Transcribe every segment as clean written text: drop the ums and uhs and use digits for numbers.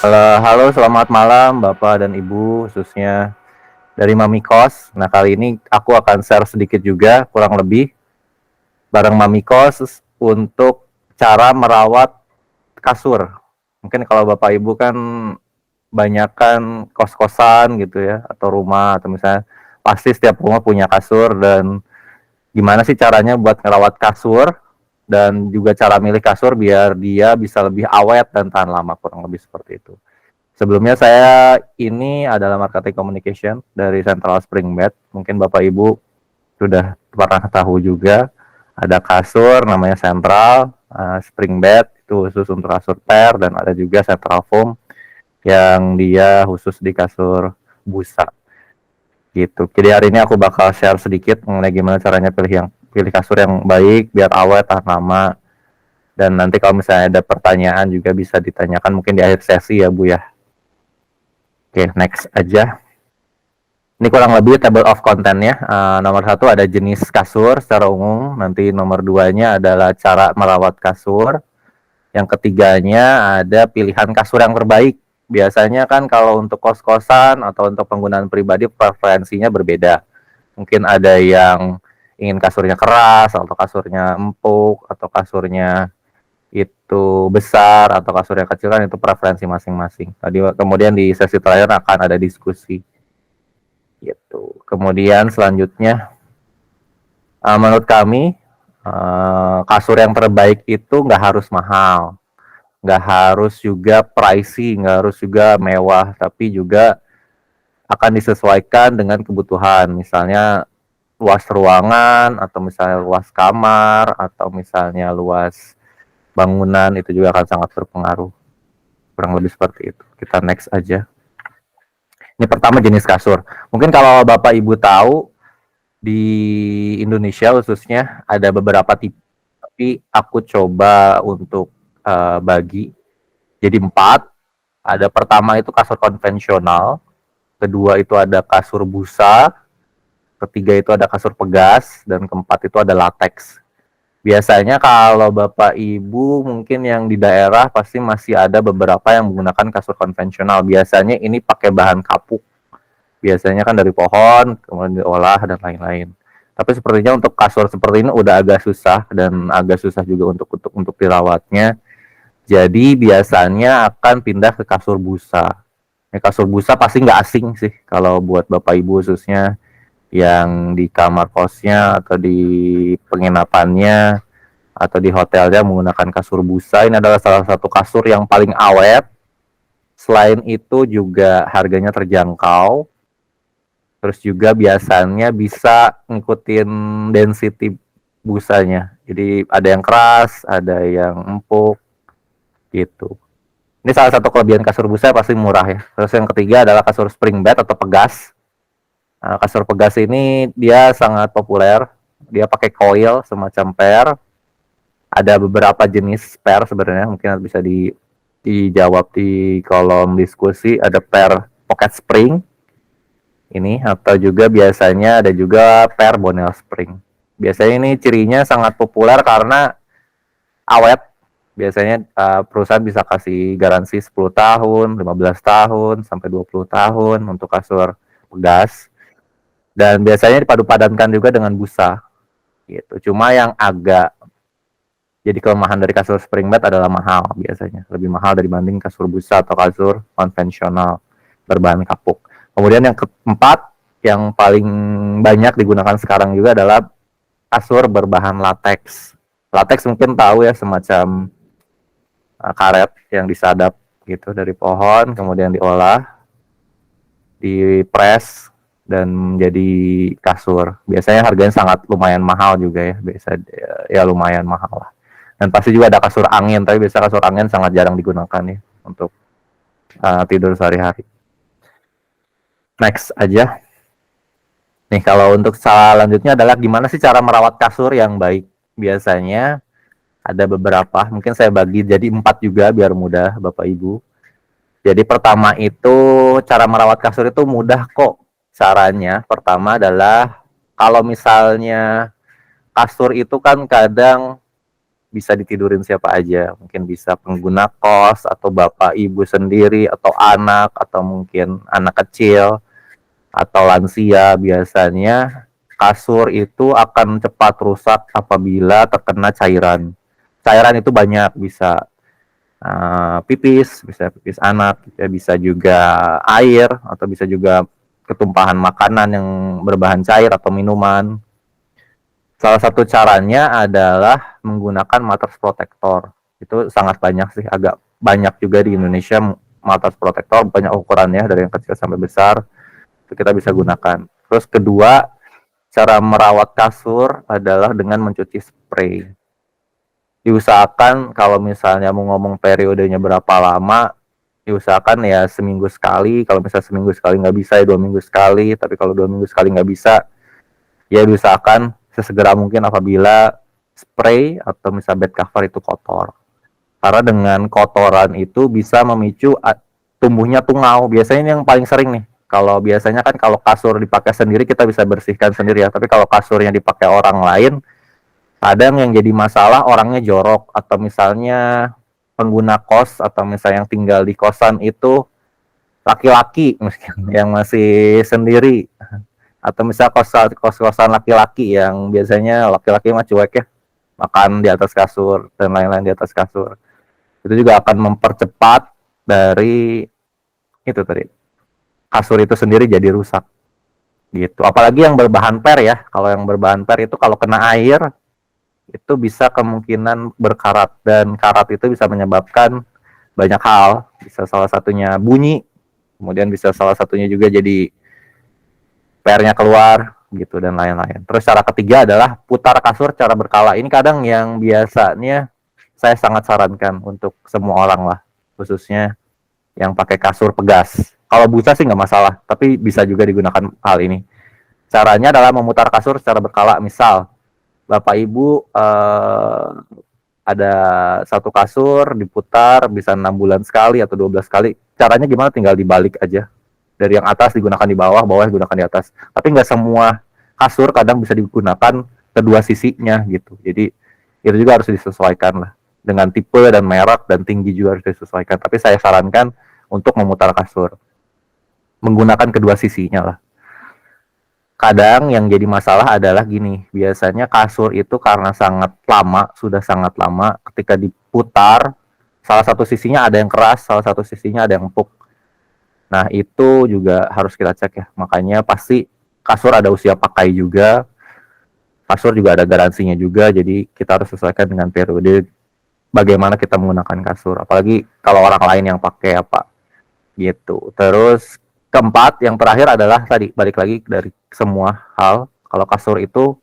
Halo, selamat malam Bapak dan Ibu, khususnya dari Mami Kos. Nah, kali ini aku akan share sedikit juga, kurang lebih, bareng Mami Kos untuk cara merawat kasur. Mungkin kalau Bapak Ibu kan banyakan kos-kosan gitu ya, atau rumah, atau misalnya pasti setiap rumah punya kasur, dan gimana sih caranya buat ngerawat kasur, dan juga cara milih kasur biar dia bisa lebih awet dan tahan lama, kurang lebih seperti itu. Sebelumnya saya ini adalah marketing communication dari Central Spring Bed. Mungkin Bapak Ibu sudah pernah tahu juga ada kasur namanya Central Spring Bed, itu khusus untuk kasur per, dan ada juga Central Foam yang dia khusus di kasur busa gitu. Jadi hari ini aku bakal share sedikit mengenai gimana caranya pilih kasur yang baik biar awet tahan lama, dan nanti kalau misalnya ada pertanyaan juga bisa ditanyakan mungkin di akhir sesi ya Bu ya. Oke, next aja. Ini kurang lebih table of content-nya. Nomor satu ada jenis kasur secara umum. Nanti nomor duanya adalah cara merawat kasur. Yang ketiganya ada pilihan kasur yang terbaik. Biasanya kan kalau untuk kos-kosan atau untuk penggunaan pribadi preferensinya berbeda. Mungkin ada yang ingin kasurnya keras, atau kasurnya empuk, atau kasurnya itu besar, atau kasurnya kecil, kan itu preferensi masing-masing. Tadi kemudian di sesi terakhir akan ada diskusi gitu. Kemudian selanjutnya, menurut kami kasur yang terbaik itu nggak harus mahal, nggak harus juga pricey, nggak harus juga mewah, tapi juga akan disesuaikan dengan kebutuhan. Misalnya luas ruangan, atau misalnya luas kamar, atau misalnya luas bangunan, itu juga akan sangat berpengaruh. Kurang lebih seperti itu. Kita next aja. Ini pertama jenis kasur. Mungkin kalau Bapak Ibu tahu, di Indonesia khususnya ada beberapa tipe, tapi aku coba untuk bagi jadi 4. Ada pertama itu kasur konvensional, kedua itu ada kasur busa, ketiga itu ada kasur pegas, dan keempat itu ada latex. Biasanya kalau Bapak Ibu mungkin yang di daerah pasti masih ada beberapa yang menggunakan kasur konvensional. Biasanya ini pakai bahan kapuk. Biasanya kan dari pohon, kemudian diolah dan lain-lain. Tapi sepertinya untuk kasur seperti ini udah agak susah, dan agak susah juga untuk dirawatnya. Jadi biasanya akan pindah ke kasur busa. Kasur busa pasti nggak asing sih kalau buat Bapak Ibu, khususnya yang di kamar kosnya atau di penginapannya atau di hotelnya menggunakan kasur busa. Ini adalah salah satu kasur yang paling awet. Selain itu juga harganya terjangkau. Terus juga biasanya bisa ngikutin density busanya. Jadi ada yang keras, ada yang empuk gitu. Ini salah satu kelebihan kasur busa, pasti murah ya. Terus yang ketiga adalah kasur spring bed atau pegas. Kasur pegas ini dia sangat populer. Dia pakai coil semacam per. Ada beberapa jenis per sebenarnya, mungkin bisa dijawab di kolom diskusi. Ada per pocket spring ini, atau juga biasanya ada juga per bonel spring. Biasanya ini cirinya sangat populer karena awet. Biasanya perusahaan bisa kasih garansi 10 tahun, 15 tahun, sampai 20 tahun untuk kasur pegas. Dan biasanya dipadu-padankan juga dengan busa gitu. Cuma yang agak jadi kelemahan dari kasur spring bed adalah mahal, biasanya lebih mahal dibanding kasur busa atau kasur konvensional berbahan kapuk. Kemudian yang keempat, yang paling banyak digunakan sekarang juga adalah kasur berbahan latex. Latex mungkin tahu ya, semacam karet yang disadap gitu dari pohon, kemudian diolah, dipres, dan menjadi kasur. Biasanya harganya sangat lumayan mahal juga ya, biasa ya lumayan mahal lah. Dan pasti juga ada kasur angin, tapi biasa kasur angin sangat jarang digunakan ya untuk tidur sehari-hari. Next aja. Nih, kalau untuk selanjutnya adalah gimana sih cara merawat kasur yang baik. Biasanya ada beberapa, mungkin saya bagi jadi 4 juga biar mudah Bapak Ibu. Jadi pertama itu, cara merawat kasur itu mudah kok. Caranya pertama adalah, kalau misalnya kasur itu kan kadang bisa ditidurin siapa aja. Mungkin bisa pengguna kos atau bapak ibu sendiri atau anak atau mungkin anak kecil atau lansia. Biasanya kasur itu akan cepat rusak apabila terkena cairan. Cairan itu banyak, bisa pipis, bisa pipis anak, ya, bisa juga air, atau bisa juga ketumpahan makanan yang berbahan cair atau minuman. Salah satu caranya adalah menggunakan mattress protector. Itu sangat banyak sih, agak banyak juga di Indonesia mattress protector, banyak ukurannya dari yang kecil sampai besar. Itu kita bisa gunakan. Terus kedua, cara merawat kasur adalah dengan mencuci spray. Diusahakan kalau misalnya mau ngomong periodenya berapa lama, diusahakan ya seminggu sekali. Kalau misalnya seminggu sekali nggak bisa ya 2 minggu sekali. Tapi kalau 2 minggu sekali nggak bisa, ya diusahakan sesegera mungkin apabila spray atau misalnya bed cover itu kotor. Karena dengan kotoran itu bisa memicu tumbuhnya tungau. Biasanya ini yang paling sering nih. Kalau biasanya kan kalau kasur dipakai sendiri kita bisa bersihkan sendiri ya. Tapi kalau kasurnya dipakai orang lain, kadang yang jadi masalah orangnya jorok atau misalnya pengguna kos atau misalnya yang tinggal di kosan itu laki-laki yang masih sendiri, atau misal kos-kosan laki-laki yang biasanya laki-laki mah cuek ya, makan di atas kasur dan lain-lain di atas kasur. Itu juga akan mempercepat dari itu tadi, kasur itu sendiri jadi rusak gitu. Apalagi yang berbahan per ya. Kalau yang berbahan per itu kalau kena air itu bisa kemungkinan berkarat, dan karat itu bisa menyebabkan banyak hal. Bisa salah satunya bunyi, kemudian bisa salah satunya juga jadi pernya keluar gitu dan lain-lain. Terus cara ketiga adalah putar kasur cara berkala. Ini kadang yang biasanya saya sangat sarankan untuk semua orang lah, khususnya yang pakai kasur pegas. Kalau busa sih nggak masalah, tapi bisa juga digunakan hal ini. Caranya adalah memutar kasur secara berkala. Misal bapak ibu ada satu kasur diputar bisa 6 bulan sekali atau 12 kali. Caranya gimana? Tinggal dibalik aja. Dari yang atas digunakan di bawah, bawah digunakan di atas. Tapi nggak semua kasur kadang bisa digunakan kedua sisinya gitu. Jadi itu juga harus disesuaikan lah. Dengan tipe dan merek dan tinggi juga harus disesuaikan. Tapi saya sarankan untuk memutar kasur. Menggunakan kedua sisinya lah. Kadang yang jadi masalah adalah gini, biasanya kasur itu karena sangat lama, sudah sangat lama, ketika diputar, salah satu sisinya ada yang keras, salah satu sisinya ada yang empuk. Nah, itu juga harus kita cek ya. Makanya pasti kasur ada usia pakai juga, kasur juga ada garansinya juga, jadi kita harus sesuaikan dengan periode bagaimana kita menggunakan kasur. Apalagi kalau orang lain yang pakai apa gitu. Terus keempat, yang terakhir adalah tadi balik lagi dari semua hal, kalau kasur itu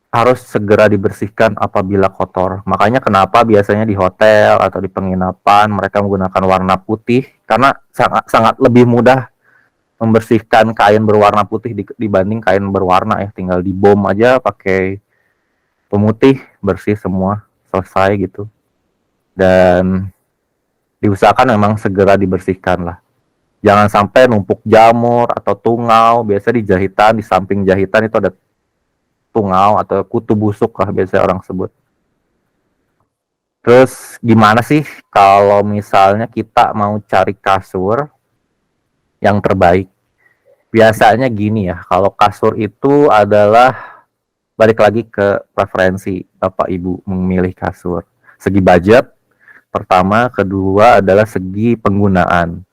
harus segera dibersihkan apabila kotor. Makanya kenapa biasanya di hotel atau di penginapan mereka menggunakan warna putih, karena sangat lebih mudah membersihkan kain berwarna putih dibanding kain berwarna ya. Tinggal dibom aja pakai pemutih, bersih semua, selesai gitu. Dan diusahakan memang segera dibersihkan lah. Jangan sampai numpuk jamur atau tungau. Biasa di jahitan, di samping jahitan itu ada tungau atau kutu busuk lah biasanya orang sebut. Terus gimana sih kalau misalnya kita mau cari kasur yang terbaik? Biasanya gini ya, kalau kasur itu adalah balik lagi ke preferensi Bapak Ibu memilih kasur. Segi budget, pertama, kedua adalah segi penggunaan.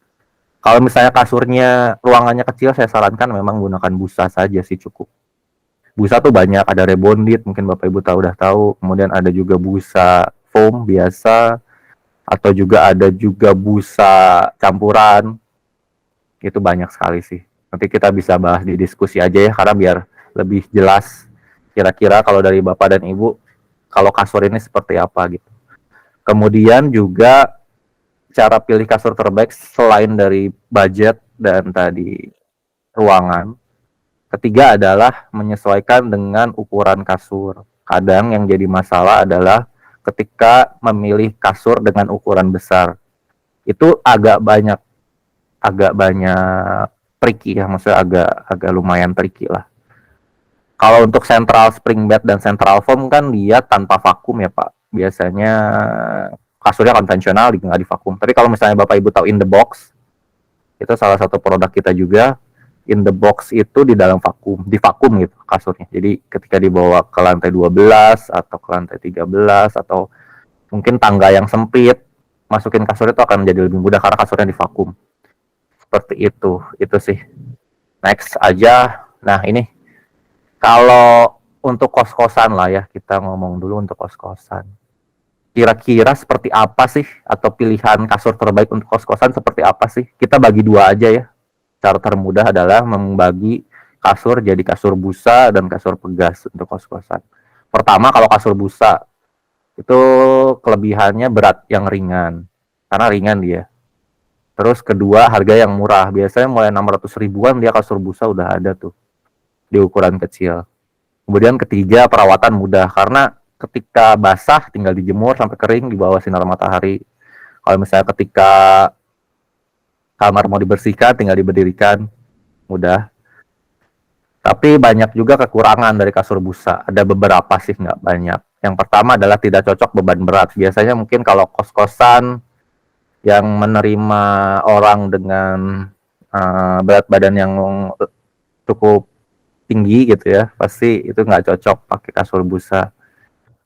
Kalau misalnya kasurnya ruangannya kecil, saya sarankan memang gunakan busa saja sih cukup. Busa tuh banyak, ada rebondit, mungkin Bapak Ibu udah tahu. Kemudian ada juga busa foam biasa, atau juga ada juga busa campuran. Itu banyak sekali sih. Nanti kita bisa bahas di diskusi aja ya, karena biar lebih jelas kira-kira kalau dari Bapak dan Ibu, kalau kasur ini seperti apa gitu. Kemudian juga cara pilih kasur terbaik selain dari budget dan tadi ruangan. Ketiga adalah menyesuaikan dengan ukuran kasur. Kadang yang jadi masalah adalah ketika memilih kasur dengan ukuran besar. Itu agak banyak tricky ya, maksudnya agak lumayan tricky lah. Kalau untuk central spring bed dan central foam kan dia tanpa vakum ya Pak. Biasanya kasurnya konvensional nggak divakum. Tapi kalau misalnya Bapak Ibu tahu in the box, itu salah satu produk kita juga. In the box itu di dalam vakum, di vakum gitu kasurnya. Jadi ketika dibawa ke lantai 12 atau ke lantai 13 atau mungkin tangga yang sempit, masukin kasur itu akan menjadi lebih mudah karena kasurnya di vakum. Seperti itu sih. Next aja. Nah ini kalau untuk kos-kosan lah ya, kita ngomong dulu untuk kos-kosan. Kira-kira seperti apa sih atau pilihan kasur terbaik untuk kos-kosan seperti apa sih? Kita bagi dua aja ya. Cara termudah adalah membagi kasur jadi kasur busa dan kasur pegas untuk kos-kosan. Pertama, kalau kasur busa itu kelebihannya berat yang ringan, karena ringan dia. Terus kedua, harga yang murah. Biasanya mulai 600 ribuan dia kasur busa udah ada tuh di ukuran kecil. Kemudian ketiga, perawatan mudah karena ketika basah tinggal dijemur sampai kering di bawah sinar matahari. Kalau misalnya ketika kamar mau dibersihkan tinggal diberdirikan, mudah. Tapi banyak juga kekurangan dari kasur busa. Ada beberapa sih, nggak banyak. Yang pertama adalah tidak cocok beban berat. Biasanya mungkin kalau kos-kosan yang menerima orang dengan berat badan yang cukup tinggi gitu ya, pasti itu nggak cocok pakai kasur busa.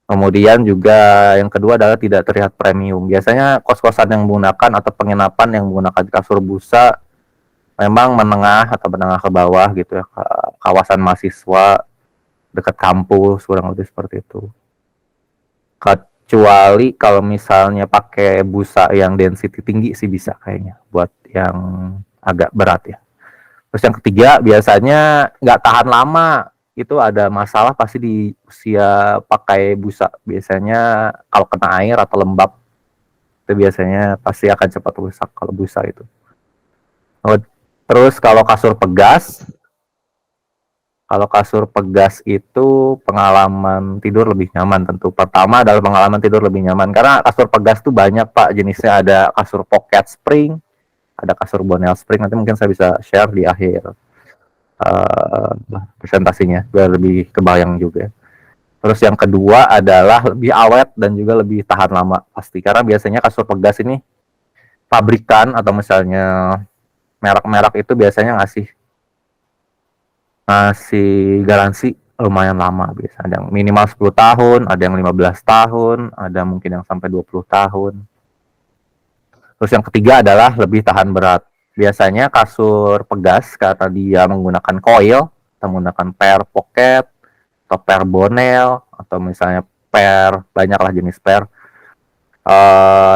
Kemudian juga yang kedua adalah tidak terlihat premium. Biasanya kos-kosan yang menggunakan atau penginapan yang menggunakan kasur busa memang menengah atau menengah ke bawah gitu ya, kawasan mahasiswa dekat kampus, kurang lebih seperti itu. Kecuali kalau misalnya pakai busa yang density tinggi sih bisa kayaknya buat yang agak berat ya. Terus yang ketiga biasanya nggak tahan lama, itu ada masalah pasti di usia pakai busa. Biasanya kalau kena air atau lembab itu biasanya pasti akan cepat rusak kalau busa itu. Terus kalau kasur pegas itu pengalaman tidur lebih nyaman tentu. Pertama adalah pengalaman tidur lebih nyaman karena kasur pegas tuh banyak Pak jenisnya. Ada kasur pocket spring, ada kasur bonel spring. Nanti mungkin saya bisa share di akhir presentasinya biar lebih kebayang juga. Terus yang kedua adalah lebih awet dan juga lebih tahan lama pasti. Karena biasanya kasur pegas ini pabrikan atau misalnya merek-merek itu biasanya ngasih garansi lumayan lama. Biasa ada yang minimal 10 tahun, ada yang 15 tahun, ada mungkin yang sampai 20 tahun. Terus yang ketiga adalah lebih tahan berat. Biasanya kasur pegas karena dia menggunakan coil, atau menggunakan pair pocket, atau pair bonel, atau misalnya pair, banyaklah jenis pair.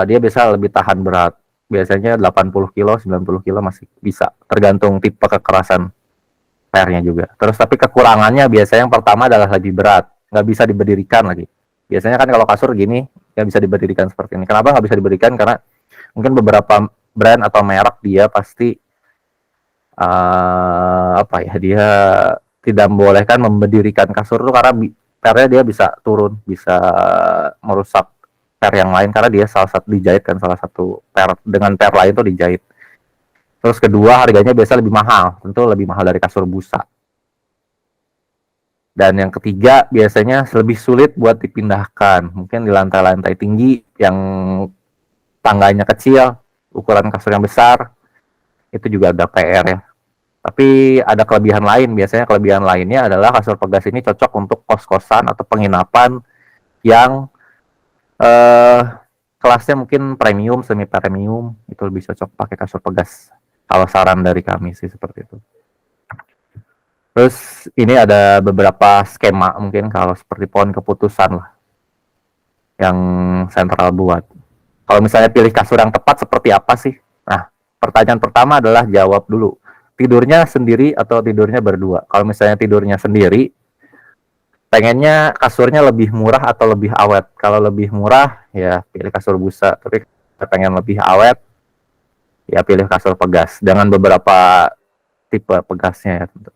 Dia biasa lebih tahan berat. Biasanya 80 kilo, 90 kilo masih bisa, tergantung tipe kekerasan pairnya juga. Terus tapi kekurangannya biasanya yang pertama adalah lebih berat, nggak bisa diberdirikan lagi. Biasanya kan kalau kasur gini, nggak bisa diberdirikan seperti ini. Kenapa nggak bisa diberdirikan? Karena mungkin beberapa brand atau merek dia pasti dia tidak membolehkan memberdirikan kasur itu karena pairnya dia bisa turun, bisa merusak pair yang lain karena dia salah satu dijahit kan, salah satu pair dengan pair lain itu dijahit. Terus kedua harganya biasa lebih mahal, tentu lebih mahal dari kasur busa. Dan yang ketiga biasanya lebih sulit buat dipindahkan, mungkin di lantai-lantai tinggi yang tangganya kecil, ukuran kasur yang besar, itu juga ada PR ya. Tapi ada kelebihan lain, biasanya kelebihan lainnya adalah kasur pegas ini cocok untuk kos-kosan atau penginapan yang kelasnya mungkin premium, semi premium, itu lebih cocok pakai kasur pegas. Kalau saran dari kami sih seperti itu. Terus ini ada beberapa skema mungkin kalau seperti pohon keputusan lah yang sentral buat. Kalau misalnya pilih kasur yang tepat seperti apa sih? Nah, pertanyaan pertama adalah jawab dulu. Tidurnya sendiri atau tidurnya berdua? Kalau misalnya tidurnya sendiri, pengennya kasurnya lebih murah atau lebih awet? Kalau lebih murah, ya pilih kasur busa. Tapi pengen lebih awet, ya pilih kasur pegas. Dengan beberapa tipe pegasnya ya tentu.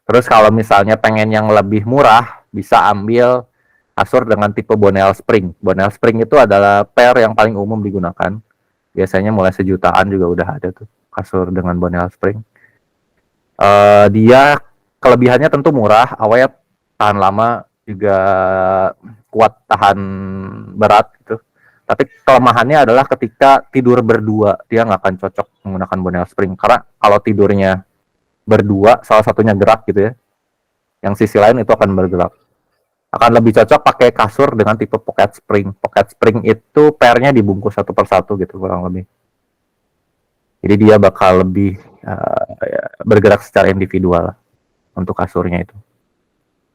Terus kalau misalnya pengen yang lebih murah, bisa ambil kasur dengan tipe bonel spring. Bonel spring itu adalah pair yang paling umum digunakan. Biasanya mulai sejutaan juga udah ada tuh kasur dengan bonel spring. Dia kelebihannya tentu murah, awet, tahan lama, juga kuat tahan berat gitu. Tapi kelemahannya adalah ketika tidur berdua, dia nggak akan cocok menggunakan Bonello Spring. Karena kalau tidurnya berdua, salah satunya gerak gitu ya, yang sisi lain itu akan bergerak. Akan lebih cocok pakai kasur dengan tipe Pocket Spring. Pocket Spring itu pairnya dibungkus satu persatu gitu kurang lebih. Jadi dia bakal lebih bergerak secara individual untuk kasurnya itu.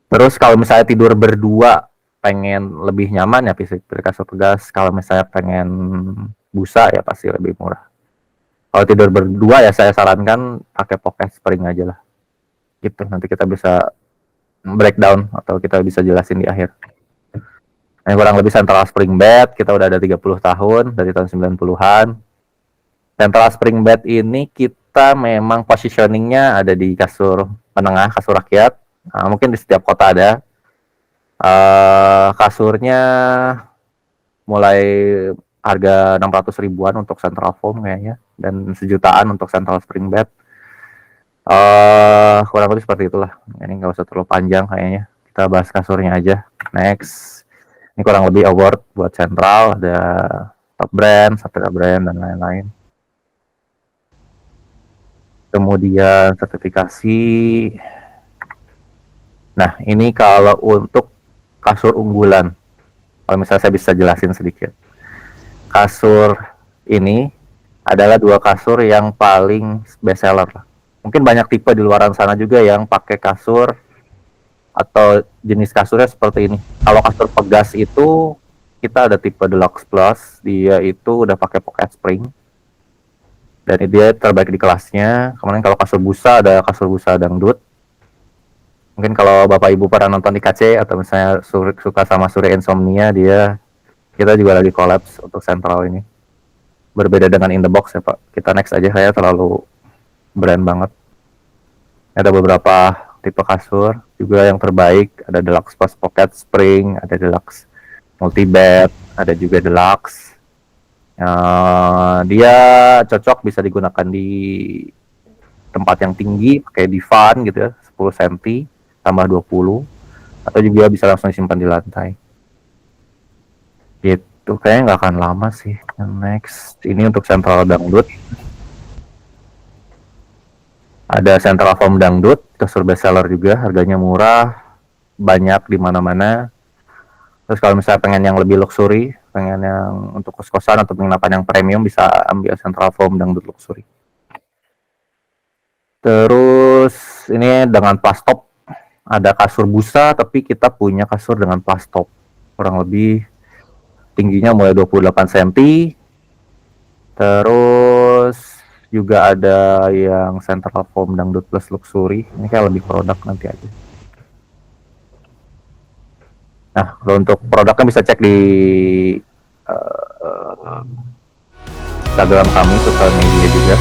Terus kalau misalnya tidur berdua pengen lebih nyaman ya pilih kasur pegas. Kalau misalnya pengen busa ya pasti lebih murah. Kalau tidur berdua ya saya sarankan pakai Pocket Spring aja lah. Gitu, nanti kita bisa breakdown atau kita bisa jelasin di akhir. Yang kurang lebih Central Spring Bed, kita udah ada 30 tahun, dari tahun 90-an. Central Spring Bed ini kita memang positioningnya ada di kasur menengah, kasur rakyat. Nah, mungkin di setiap kota ada. Kasurnya mulai harga 600 ribuan untuk Central Foam kayaknya, dan sejutaan untuk Central Spring Bed. Kurang lebih seperti itulah. Ini nggak usah terlalu panjang kayaknya. Kita bahas kasurnya aja. Next. Ini kurang lebih award buat Central, ada Top Brand, Sapphire Brand, dan lain-lain. Kemudian sertifikasi. Nah, ini kalau untuk kasur unggulan. Kalau misalnya saya bisa jelasin sedikit. Kasur ini adalah 2 kasur yang paling best seller. Mungkin banyak tipe di luaran sana juga yang pakai kasur atau jenis kasurnya seperti ini. Kalau kasur pegas itu kita ada tipe Deluxe Plus, dia itu udah pakai Pocket Spring dan dia terbaik di kelasnya. Kemudian kalau kasur busa ada kasur busa dangdut. Mungkin kalau Bapak Ibu pernah nonton di KC atau misalnya suka sama Suri Insomnia, kita juga lagi collabs untuk Central ini. Berbeda dengan In The Box ya Pak. Kita next aja, saya terlalu brand banget. Ada beberapa tipe kasur juga yang terbaik, ada Deluxe Plus Pocket Spring, ada Deluxe Multi Bed, ada juga Deluxe. Dia cocok bisa digunakan di tempat yang tinggi, pakai divan gitu ya, 10 cm tambah 20, atau juga bisa langsung disimpan di lantai. Gitu, kayaknya nggak akan lama sih. Next, ini untuk Central Dangdut. Ada Central Foam Dangdut, kasur bestseller juga, harganya murah, banyak di mana-mana. Terus kalau misalnya pengen yang lebih luxury, pengen yang untuk kos-kosan atau penginapan yang premium, bisa ambil Central Foam Dangdut Luxury. Terus ini dengan plus top, ada kasur busa, tapi kita punya kasur dengan plus top. Kurang lebih tingginya mulai 28 cm. Terus juga ada yang Central Foam Dangdut Plus Luxury. Ini kayak lebih produk nanti aja. Nah, kalau untuk produknya bisa cek di Instagram kami, sosial media juga.